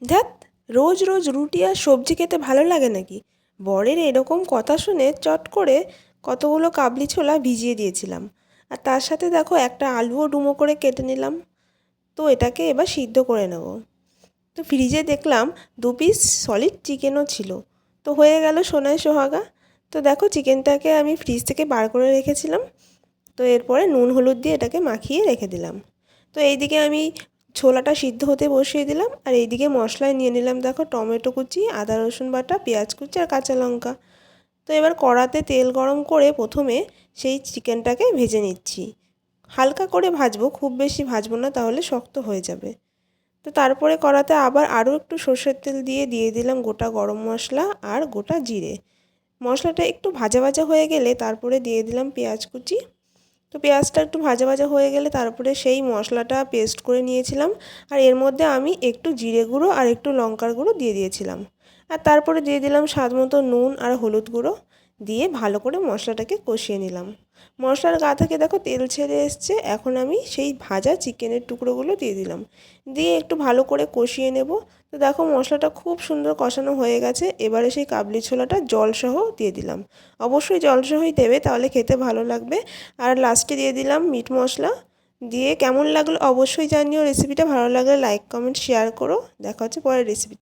ধ্যাত, রোজ রোজ রুটি আর সবজি খেতে ভালো লাগে নাকি? বরের এরকম কথা শুনে চট করে কতগুলো কাবলি ছোলা ভিজিয়ে দিয়েছিলাম। আর তার সাথে দেখো একটা আলুও ডুমো করে কেটে নিলাম। তো এটাকে এবার সিদ্ধ করে নেব। তো ফ্রিজে দেখলাম 2 পিস সলিড চিকেনও ছিল। তো হয়ে গেল সোনায় সোহাগা। তো দেখো চিকেনটাকে আমি ফ্রিজ থেকে বার করে রেখেছিলাম। তো এরপরে নুন হলুদ দিয়ে এটাকে মাখিয়ে রেখে দিলাম। তো এইদিকে আমি ছোলাটা সিদ্ধ হতে বসিয়ে দিলাম, আর এইদিকে মশলায় নিয়ে নিলাম দেখো টমেটো কুচি, আদা রসুন বাটা, পেঁয়াজ কুচি আর কাঁচা লঙ্কা। তো এবার কড়াতে তেল গরম করে প্রথমে সেই চিকেনটাকে ভেজে নিচ্ছি। হালকা করে ভাজবো, খুব বেশি ভাজবো না, তাহলে শক্ত হয়ে যাবে। তো তারপরে কড়াতে আবার আরও একটু সর্ষের তেল দিয়ে দিলাম গোটা গরম মশলা আর গোটা জিরে। মশলাটা একটু ভাজা ভাজা হয়ে গেলে তারপরে দিয়ে দিলাম পেঁয়াজ কুচি। তো পেঁয়াজটা একটু ভাজা ভাজা হয়ে গেলে তারপরে সেই মশলাটা পেস্ট করে নিয়েছিলাম, আর এর মধ্যে আমি একটু জিরে গুঁড়ো আর একটু লঙ্কার গুঁড়ো দিয়ে দিয়েছিলাম। আর তারপরে দিয়ে দিলাম স্বাদ মতো নুন আর হলুদ গুঁড়ো, দিয়ে ভালো করে মশলাটাকে কষিয়ে নিলাম। মশলার গা থেকে দেখো তেল ছেড়ে এসছে। এখন আমি সেই ভাজা চিকেনের টুকরোগুলো দিয়ে দিলাম, দিয়ে একটু ভালো করে কষিয়ে নেব। তো দেখো মশলাটা খুব সুন্দর কষানো হয়ে গেছে। এবারে সেই কাবলি ছোলাটা জলসহ দিয়ে দিলাম। অবশ্যই জলসহই দেবে, তাহলে খেতে ভালো লাগবে। আর লাস্টে দিয়ে দিলাম মিট মশলা। দিয়ে কেমন লাগলো অবশ্যই জানিও। রেসিপিটা ভালো লাগলে লাইক কমেন্ট শেয়ার করো। দেখা হচ্ছে পরের রেসিপি।